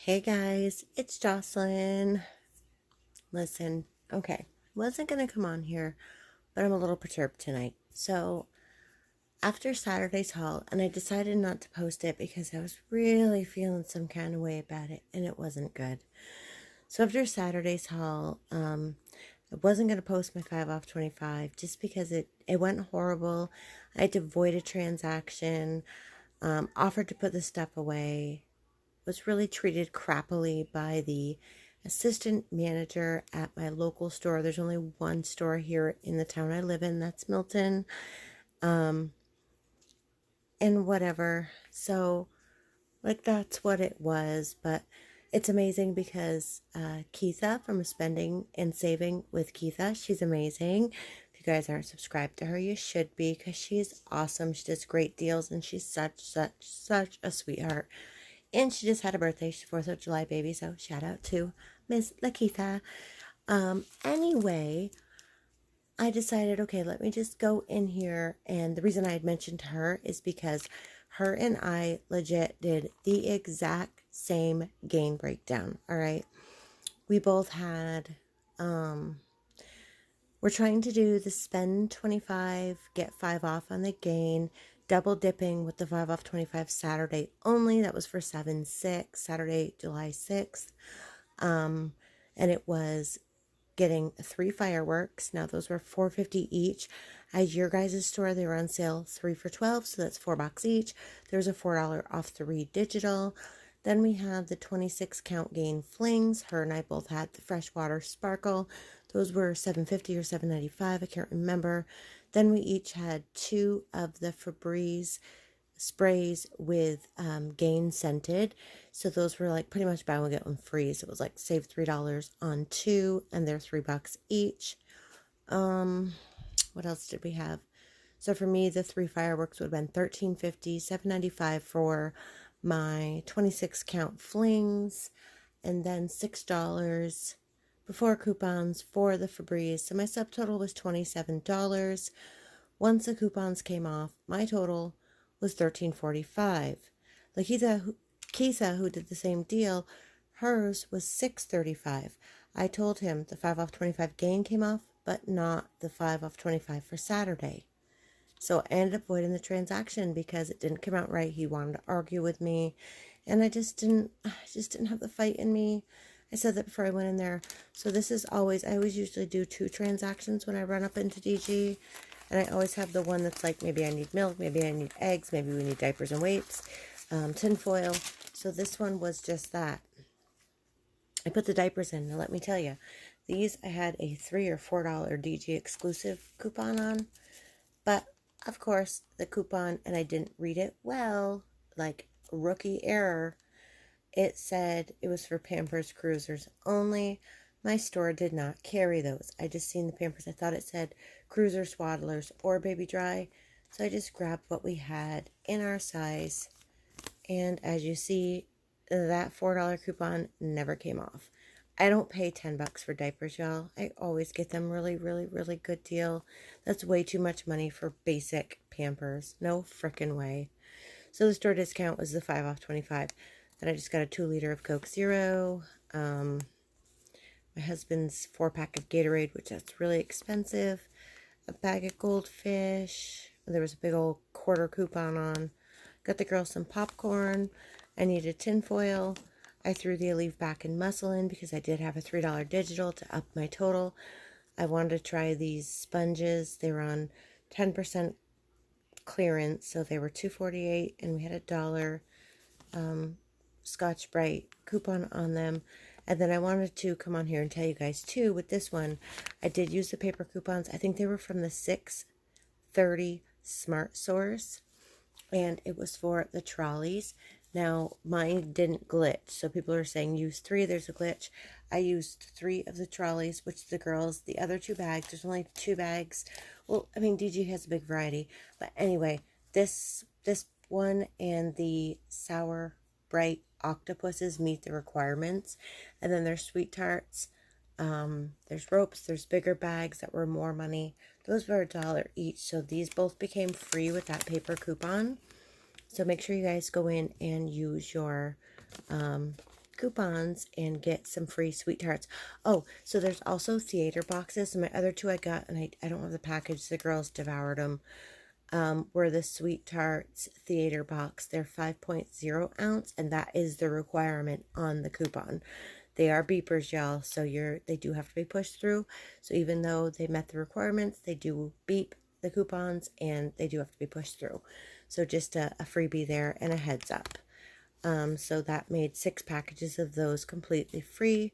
Hey guys, it's Jocelyn. Listen, okay, wasn't gonna come on here, but I'm a little perturbed tonight. So, after Saturday's haul, and I decided not to post it because I was really feeling some kind of way about it, and it wasn't good. So, after Saturday's haul, I wasn't gonna post my 5 off 25 just because it went horrible. I had to void a transaction, offered to put the stuff away, was really treated crappily by the assistant manager at my local store. There's only one store here in the town I live in, that's Milton. And whatever. So, like, that's what it was. But it's amazing because Keitha from Spending and Saving with Keitha, she's amazing. If you guys aren't subscribed to her, you should be because she's awesome. She does great deals and she's such a sweetheart. And she just had a birthday. She's 4th of July baby, so shout out to Miss Lakeitha. Anyway, I decided, okay, let me just go in here. And the reason I had mentioned her is because her and I legit did the exact same gain breakdown, all right? We both had, we're trying to do the spend 25, get 5 off on the gain, double dipping with the 5 off 25 Saturday only. That was for 7/6, Saturday, July 6th. And it was getting 3 fireworks. Now those were $4.50 each. At your guys' store, they were on sale 3 for $12, so that's $4 each. There's a $4 off 3 digital. Then we have the 26 count gain flings. Her and I both had the freshwater sparkle. Those were $7.50 or $7.95. I can't remember. Then we each had 2 of the Febreze sprays with gain scented. So those were like pretty much buy one get one free. So it was like save $3 on 2 and they're $3 each. What else did we have? So for me, the 3 fireworks would have been $13.50, $7.95 for my 26 count flings, and then $6 before coupons for the Febreze. So my subtotal was $27. Once the coupons came off, my total was $13.45. Kisa, who did the same deal, hers was $6.35. I told him the 5 off 25 gain came off, but not the 5 off 25 for Saturday. So I ended up voiding the transaction because it didn't come out right. He wanted to argue with me, and I just didn't have the fight in me. I said that before I went in there. So this is always, I always usually do 2 transactions when I run up into DG. And I always have the one that's like, maybe I need milk, maybe I need eggs, maybe we need diapers and wipes, tinfoil. So this one was just that. I put the diapers in. Now let me tell you, these I had a $3 or $4 DG exclusive coupon on. But, of course, the coupon, and I didn't read it well, like rookie error. It said it was for Pampers Cruisers only. My store did not carry those. I just seen the Pampers. I thought it said Cruiser Swaddlers or Baby Dry. So I just grabbed what we had in our size. And as you see, that $4 coupon never came off. I don't pay $10 for diapers, y'all. I always get them really good deal. That's way too much money for basic Pampers. No frickin' way. So the store discount was the 5 off 25. Then I just got a 2-liter of Coke Zero. My husband's 4-pack of Gatorade, which that's really expensive. A bag of Goldfish. There was a big old quarter coupon on. Got the girls some popcorn. I needed tinfoil. I threw the Aleve back in muscle in because I did have a $3 digital to up my total. I wanted to try these sponges. They were on 10% clearance, so they were $2.48, and we had a $1 Scotch Brite coupon on them. And then I wanted to come on here and tell you guys too, with this one, I did use the paper coupons. I think they were from the 630 Smart Source, and it was for the trolleys. Now, mine didn't glitch, so people are saying use 3, there's a glitch. I used 3 of the trolleys, which the girls, the other 2 bags, there's only 2 bags. Well, I mean, DG has a big variety. But anyway, this one and the Sour Bright Octopuses meet the requirements. And then there's Sweet Tarts. There's ropes, there's bigger bags that were more money. Those were $1 each, so these both became free with that paper coupon. So make sure you guys go in and use your coupons and get some free sweet tarts. Oh, so there's also theater boxes. And my other two I got, and I don't have the package. The girls devoured them. Were the sweet tarts theater box. They're 5.0 ounce, and that is the requirement on the coupon. They are beepers, y'all, so they do have to be pushed through. So even though they met the requirements, they do beep the coupons, and they do have to be pushed through. So just a freebie there and a heads up. So that made 6 packages of those completely free.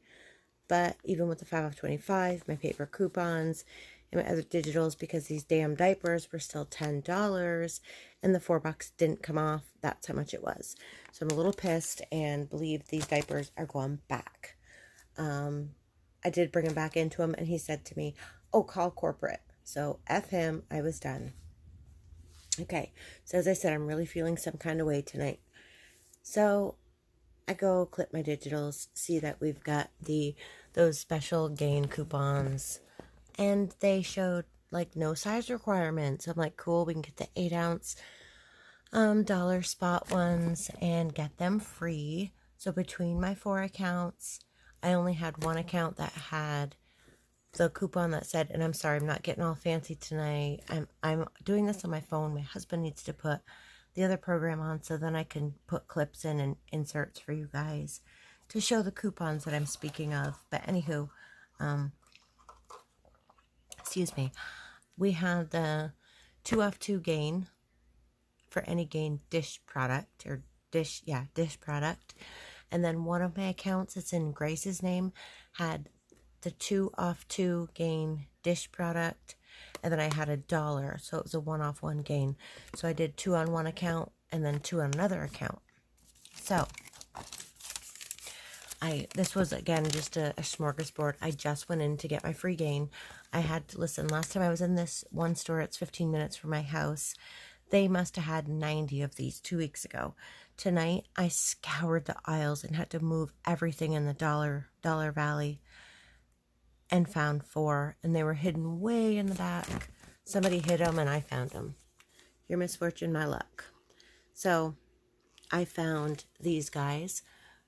But even with the 5 off 25, my paper coupons, and my other digitals, because these damn diapers were still $10 and the $4 didn't come off, that's how much it was. So I'm a little pissed and believe these diapers are going back. I did bring him back into him, and he said to me, oh, call corporate. So F him, I was done. Okay, so as I said, I'm really feeling some kind of way tonight. So I go clip my digitals, see that we've got those special gain coupons, and they showed like no size requirements. I'm like, cool, we can get the 8 ounce dollar spot ones and get them free. So between my 4 accounts, I only had one account that had the coupon that said, and I'm sorry, I'm not getting all fancy tonight. I'm doing this on my phone. My husband needs to put the other program on so then I can put clips in and inserts for you guys to show the coupons that I'm speaking of. But anywho, excuse me, we had the 2 off 2 gain for any gain dish product, or dish product. And then one of my accounts that's in Grace's name had the 2 off 2 gain dish product, and then I had $1, so it was a 1 off 1 gain. So I did 2 on one account and then 2 on another account. So this was again just a smorgasbord. I just went in to get my free gain. I had to listen. Last time I was in this one store, it's 15 minutes from my house. They must have had 90 of these 2 weeks ago. Tonight, I scoured the aisles and had to move everything in the Dollar Valley and found 4, and they were hidden way in the back. Somebody hid them, and I found them. Your misfortune, my luck. So I found these guys,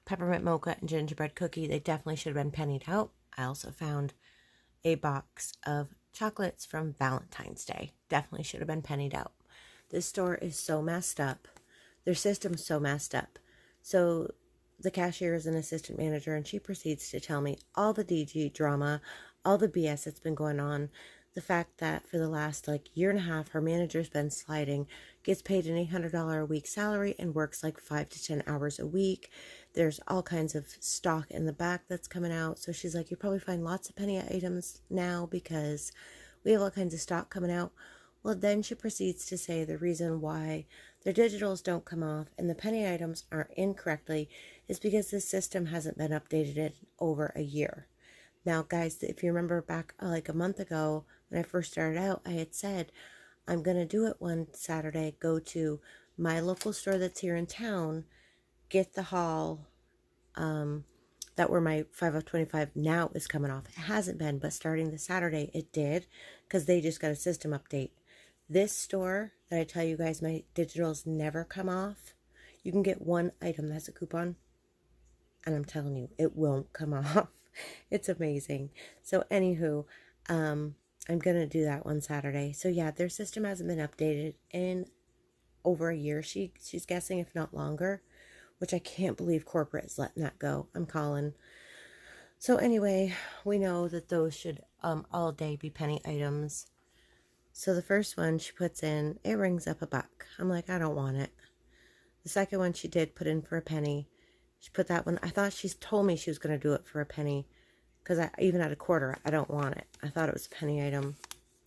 peppermint mocha and gingerbread cookie. They definitely should have been pennied out. I also found a box of chocolates from Valentine's Day. Definitely should have been pennied out. This store is so messed up. Their system's so messed up. So the cashier is an assistant manager, and she proceeds to tell me all the DG drama, all the BS that's been going on. The fact that for the last year and a half, her manager's been sliding, gets paid an $800 a week salary, and works 5 to 10 hours a week. There's all kinds of stock in the back that's coming out. So she's like, you'll probably find lots of penny items now because we have all kinds of stock coming out. Well, then she proceeds to say the reason why their digitals don't come off and the penny items aren't in correctly is because the system hasn't been updated in over a year. Now, guys, if you remember back a month ago when I first started out, I had said, I'm going to do it one Saturday, go to my local store that's here in town, get the haul that where my 5 of 25 now is coming off. It hasn't been, but starting this Saturday, it did because they just got a system update. This store that I tell you guys my digitals never come off, you can get one item that's a coupon, and I'm telling you, it won't come off. It's amazing. So anywho, I'm going to do that one Saturday. So yeah, their system hasn't been updated in over a year. She's guessing, if not longer, which I can't believe corporate is letting that go. I'm calling. So anyway, we know that those should all day be penny items. So the first one she puts in, it rings up $1. I'm like, I don't want it. The second one she did put in for a penny. She put that one, I thought she told me she was going to do it for a penny. Because even at $0.25, I don't want it. I thought it was a penny item.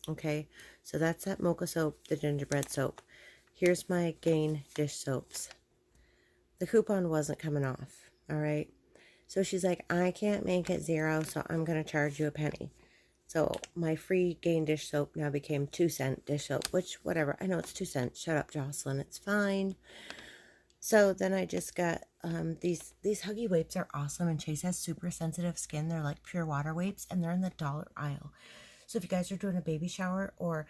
Okay, so that's that mocha soap, the gingerbread soap. Here's my Gain dish soaps. The coupon wasn't coming off, all right? So she's like, I can't make it 0, so I'm going to charge you a penny. So my free Gain dish soap now became 2-cent dish soap, which, whatever. I know it's 2 cents. Shut up, Jocelyn. It's fine. So then I just got these Huggy Wipes are awesome, and Chase has super sensitive skin. They're like pure water wipes, and they're in the dollar aisle. So if you guys are doing a baby shower, or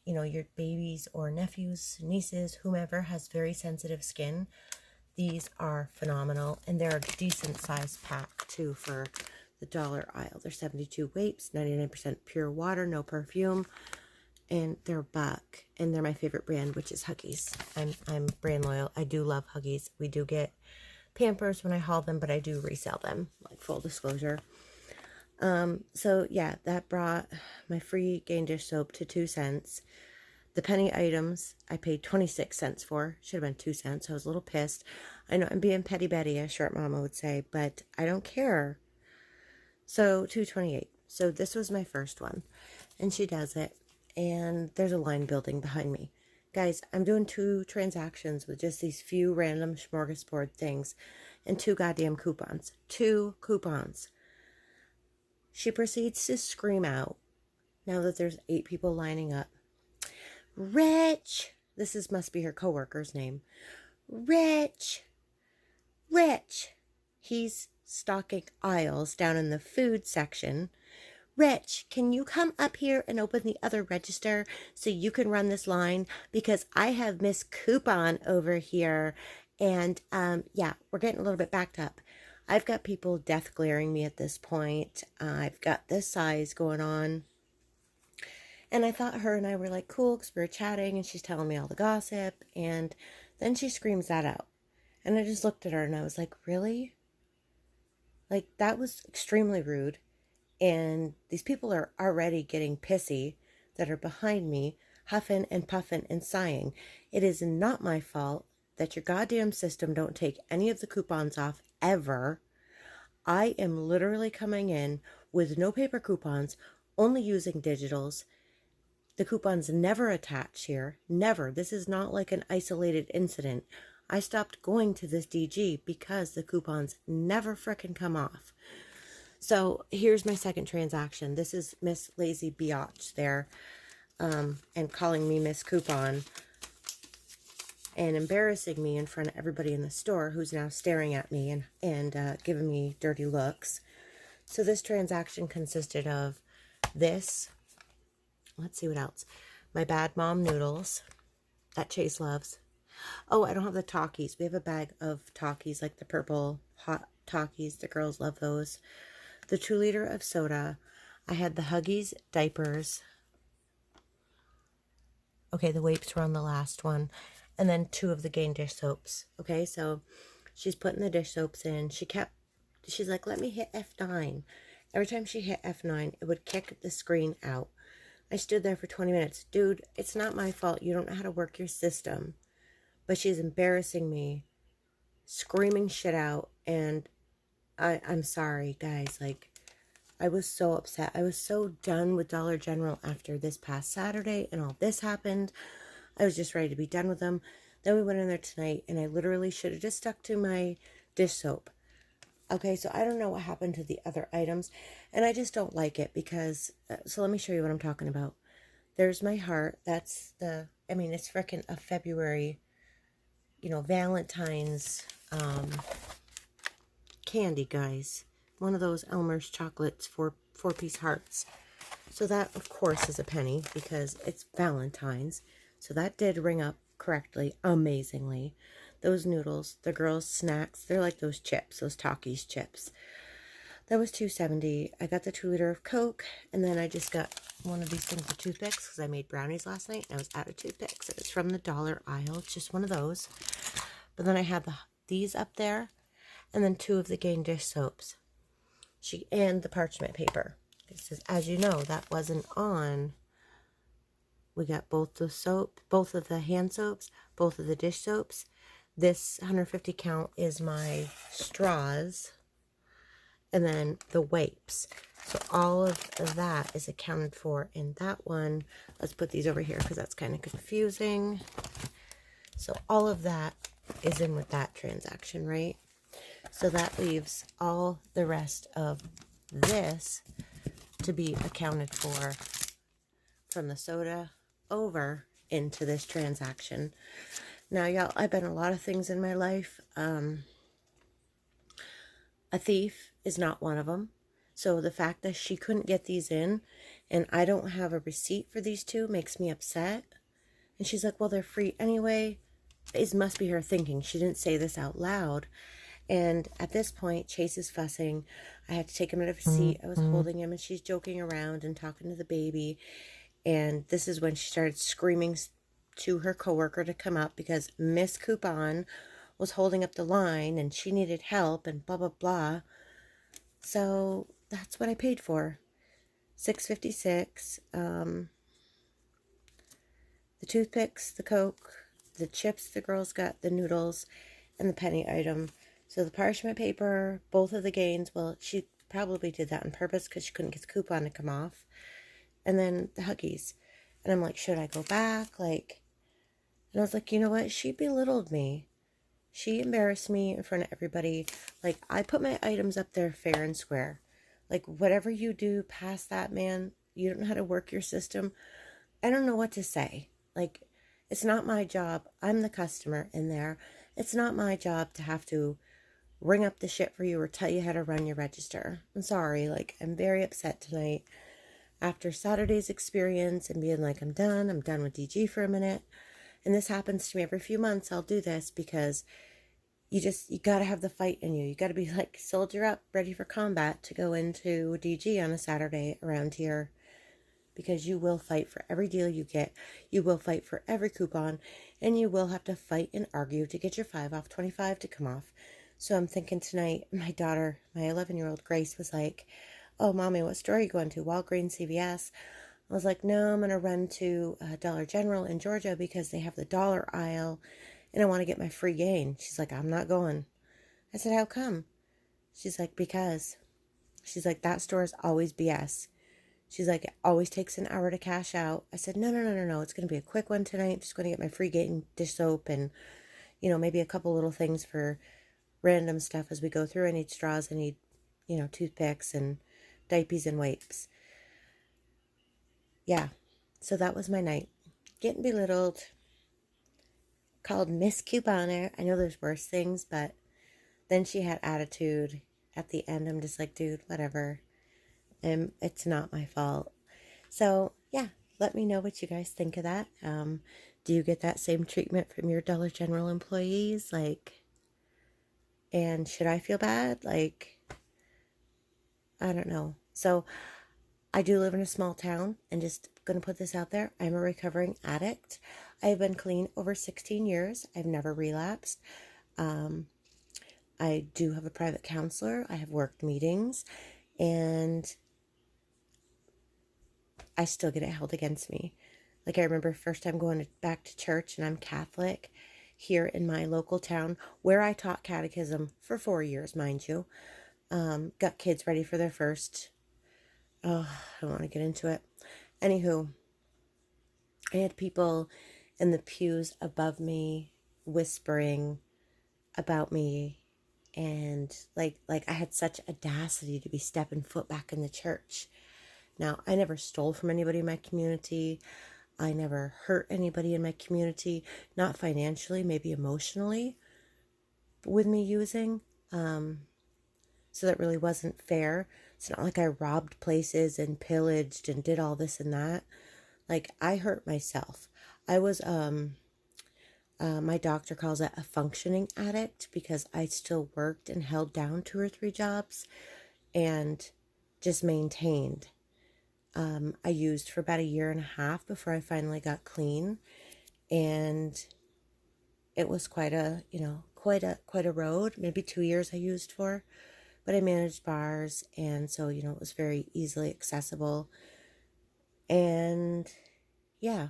your babies or nephews, nieces, whomever has very sensitive skin, These are phenomenal, and they're a decent sized pack too for the dollar aisle. They're 72 wapes, 99% pure water, no perfume, and they're $1, and they're my favorite brand, which is Huggies. I'm brand loyal. I do love Huggies. We do get Pampers when I haul them, but I do resell them, like full disclosure. So yeah, that brought my free Gain Dish soap to 2 cents. The penny items I paid 26 cents for. Should have been 2 cents. I was a little pissed. I know I'm being petty Betty, as Short Mama would say, but I don't care. So $2.28. So this was my first one, and she does it, and there's a line building behind me. Guys, I'm doing 2 transactions with just these few random smorgasbord things and 2 goddamn coupons. 2 coupons. She proceeds to scream out, now that there's 8 people lining up, Rich! Must be her coworker's name. Rich! Rich! He's stocking aisles down in the food section. Rich, can you come up here and open the other register so you can run this line? Because I have Miss Coupon over here. And, yeah, we're getting a little bit backed up. I've got people death glaring me at this point. I've got this size going on. And I thought her and I were like cool because we were chatting and she's telling me all the gossip. And then she screams that out. And I just looked at her and I was like, really? Like, that was extremely rude. And these people are already getting pissy that are behind me, huffing and puffing and sighing. It is not my fault that your goddamn system don't take any of the coupons off ever. I am literally coming in with no paper coupons, only using digitals. The coupons never attach here. Never. This is not like an isolated incident. I stopped going to this DG because the coupons never frickin' come off. So here's my second transaction. This is Miss Lazy Biatch there, and calling me Miss Coupon and embarrassing me in front of everybody in the store who's now staring at me and giving me dirty looks. So this transaction consisted of this. Let's see what else. My Bad Mom noodles that Chase loves. Oh, I don't have the Talkies. We have a bag of Talkies, like the purple hot Talkies. The girls love those. The 2-liter of soda. I had the Huggies diapers. Okay, the wapes were on the last one. And then 2 of the Gain Dish soaps. Okay, so she's putting the dish soaps in. She's like, let me hit F9. Every time she hit F9, it would kick the screen out. I stood there for 20 minutes. Dude, it's not my fault. You don't know how to work your system. But she's embarrassing me, screaming shit out, and I'm sorry, guys. Like, I was so upset. I was so done with Dollar General after this past Saturday, and all this happened. I was just ready to be done with them. Then we went in there tonight, and I literally should have just stuck to my dish soap. Okay, so I don't know what happened to the other items, and I just don't like it because, so let me show you what I'm talking about. There's my heart. That's it's freaking a February, Valentine's candy, guys. One of those Elmer's chocolates, four-piece hearts. So that, of course, is a penny because it's Valentine's. So that did ring up correctly, amazingly. Those noodles, the girls' snacks, they're like those chips, those Takis chips. That was $2.70. I got the 2-liter of Coke, and then I just got one of these things of toothpicks because I made brownies last night, and I was out of toothpicks. It's from the dollar aisle. It's just one of those. But then I had these up there, and then 2 of the Gain Dish soaps. And the parchment paper. Because, as you know, that wasn't on. We got both the soap, both of the hand soaps, both of the dish soaps. This 150 count is my straws. And then the wipes. So all of that is accounted for in that one. Let's put these over here because that's kind of confusing. So all of that is in with that transaction, right? So that leaves all the rest of this to be accounted for from the soda over into this transaction. Now, y'all, I've been a lot of things in my life. A thief is not one of them. So the fact that she couldn't get these in and I don't have a receipt for these 2 makes me upset. And she's like, well, they're free anyway. it must be her thinking. She didn't say this out loud. And at this point, Chase is fussing. I had to take him out of his seat. I was holding him, and she's joking around and talking to the baby. And this is when she started screaming to her coworker to come up because Miss Coupon was holding up the line and she needed help and blah, blah, blah. So that's what I paid for. $6.56. The toothpicks, the Coke, the chips the girls got, the noodles, and the penny item. So the parchment paper, both of the gains, well, she probably did that on purpose because she couldn't get the coupon to come off. And then the Huggies. And I'm like, should I go back? Like, and I was like, you know what? She belittled me. She embarrassed me in front of everybody. Like, I put my items up there fair and square. Like, whatever you do past that, man, you don't know how to work your system. I don't know what to say. Like, it's not my job. I'm the customer in there. It's not my job to have to ring up the shit for you or tell you how to run your register. I'm sorry. Like, I'm very upset tonight after Saturday's experience and being like, I'm done with DG for a minute. And this happens to me every few months. I'll do this because you got to have the fight in you. You got to be like, soldier up, ready for combat to go into DG on a Saturday around here. Because you will fight for every deal you get. You will fight for every coupon. And you will have to fight and argue to get your 5 off 25 to come off. So I'm thinking tonight, my daughter, my 11-year-old Grace was like, oh, Mommy, what store are you going to? Walgreens, CVS? I was like, no, I'm going to run to Dollar General in Georgia because they have the dollar aisle and I want to get my free gain. She's like, I'm not going. I said, how come? She's like, because. She's like, that store is always BS. She's like, it always takes an hour to cash out. I said, no. It's going to be a quick one tonight. Just going to get my free gain dish soap and, maybe a couple little things for random stuff as we go through. I need straws. I need, toothpicks and diapers and wipes. Yeah. So that was my night. Getting belittled. Called Miss Couponer. I know there's worse things, but then she had attitude at the end. I'm just like, dude, whatever. And it's not my fault. So, yeah, let me know what you guys think of that. Do you get that same treatment from your Dollar General employees? And should I feel bad? I don't know. So, I do live in a small town, and just going to put this out there. I'm a recovering addict. I've been clean over 16 years. I've never relapsed. I do have a private counselor. I have worked meetings, and I still get it held against me. I remember first time going back to church, and I'm Catholic here in my local town where I taught catechism for 4 years, mind you. Got kids ready for their first. Oh, I don't want to get into it. Anywho, I had people in the pews above me whispering about me, and like I had such audacity to be stepping foot back in the church. Now, I never stole from anybody in my community. I never hurt anybody in my community, not financially, maybe emotionally with me using. So that really wasn't fair. It's not like I robbed places and pillaged and did all this and that. I hurt myself. I was, my doctor calls it a functioning addict because I still worked and held down 2 or 3 jobs and just maintained. I used for about 1.5 years before I finally got clean, and it was quite a road. Maybe 2 years I used for, but I managed bars, and so it was very easily accessible. And yeah,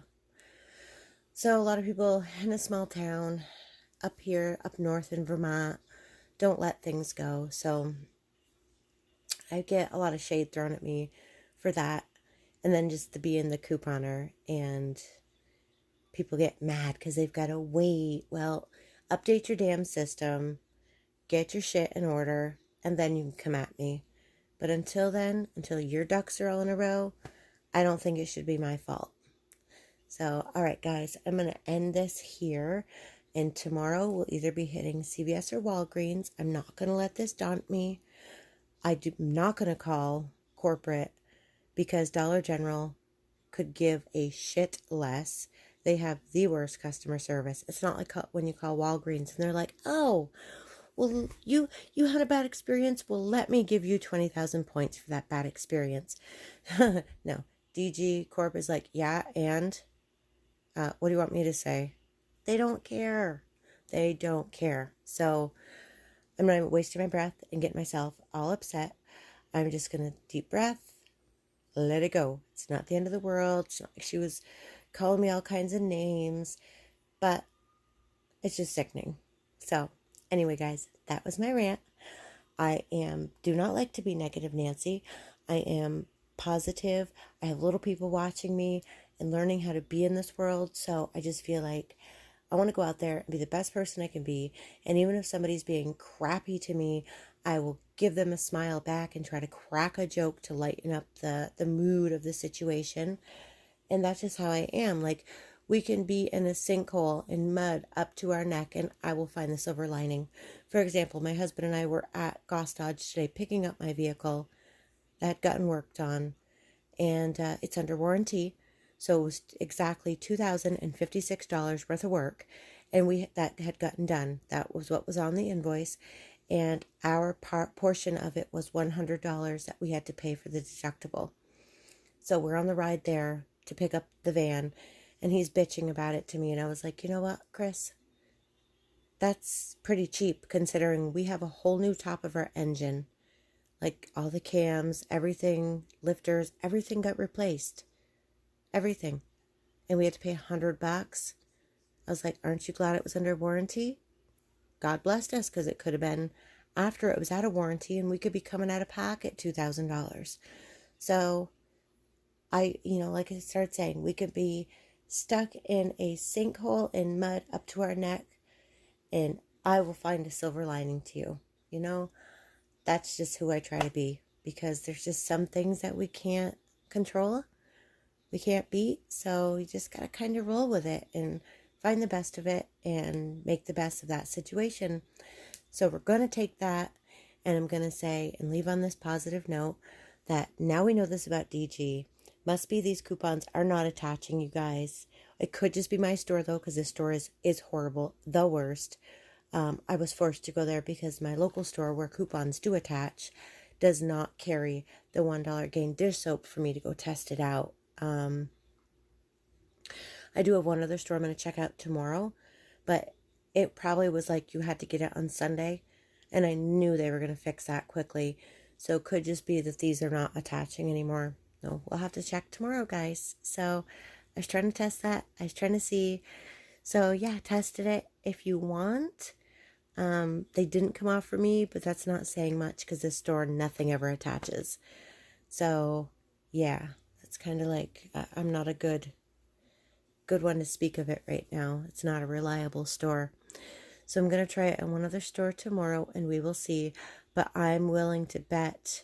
so a lot of people in a small town up here, up north in Vermont, don't let things go. So I get a lot of shade thrown at me for that. And then just to be in the couponer, and people get mad because they've got to wait. Well, update your damn system, get your shit in order, and then you can come at me. But until then, until your ducks are all in a row, I don't think it should be my fault. So, all right, guys, I'm going to end this here. And tomorrow we'll either be hitting CVS or Walgreens. I'm not going to let this daunt me. I'm not going to call corporate because Dollar General could give a shit less. They have the worst customer service. It's not like when you call Walgreens and they're like, oh, well, you had a bad experience. Well, let me give you 20,000 points for that bad experience. No, DG Corp is like, yeah, and what do you want me to say? They don't care. They don't care. So I'm not wasting my breath and getting myself all upset. I'm just going to deep breath, let it go. It's not the end of the world. It's not like she was calling me all kinds of names, but it's just sickening. So anyway, guys, that was my rant. Do not like to be negative Nancy. I am positive. I have little people watching me and learning how to be in this world. So I just feel like I want to go out there and be the best person I can be. And even if somebody's being crappy to me, I will give them a smile back and try to crack a joke to lighten up the mood of the situation. And that's just how I am. Like, we can be in a sinkhole in mud up to our neck, and I will find the silver lining. For example, my husband and I were at Goss Dodge today picking up my vehicle that had gotten worked on, and it's under warranty. So it was exactly $2,056 worth of work, and that had gotten done. That was what was on the invoice, and our portion of it was $100 that we had to pay for the deductible. So we're on the ride there to pick up the van, and he's bitching about it to me, and I was like, you know what, Chris? That's pretty cheap considering we have a whole new top of our engine. Like all the cams, everything, lifters, everything got replaced. Everything. And we had to pay $100. I was like, aren't you glad it was under warranty? God blessed us, because it could have been after it was out of warranty and we could be coming out of pocket $2,000. So like I started saying, we could be stuck in a sinkhole in mud up to our neck, and I will find a silver lining to you. That's just who I try to be, because there's just some things that we can't control, we can't beat, so you just got to kind of roll with it and find the best of it and make the best of that situation. So we're going to take that, and I'm going to say and leave on this positive note that now we know this about DG. Must be these coupons are not attaching, you guys. It could just be my store, though, because this store is horrible, the worst. I was forced to go there because my local store, where coupons do attach, does not carry the $1 gain dish soap for me to go test it out. I do have one other store I'm going to check out tomorrow, but it probably was like you had to get it on Sunday, and I knew they were going to fix that quickly. So it could just be that these are not attaching anymore. No, we'll have to check tomorrow, guys. So I was trying to test that. I was trying to see. So yeah, tested it if you want. They didn't come off for me, but that's not saying much because this store, nothing ever attaches. So yeah, that's kind of like, I'm not a good one to speak of it right now. It's not a reliable store. So I'm going to try it at one other store tomorrow, and we will see. But I'm willing to bet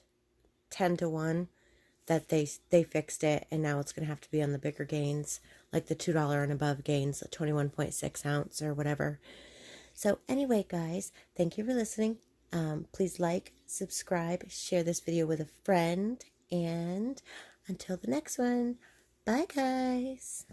10 to 1 that they fixed it, and now it's going to have to be on the bigger gains, like the $2 and above gains, the 21.6 ounce or whatever. So anyway, guys, thank you for listening. Please like, subscribe, share this video with a friend, and until the next one, bye, guys.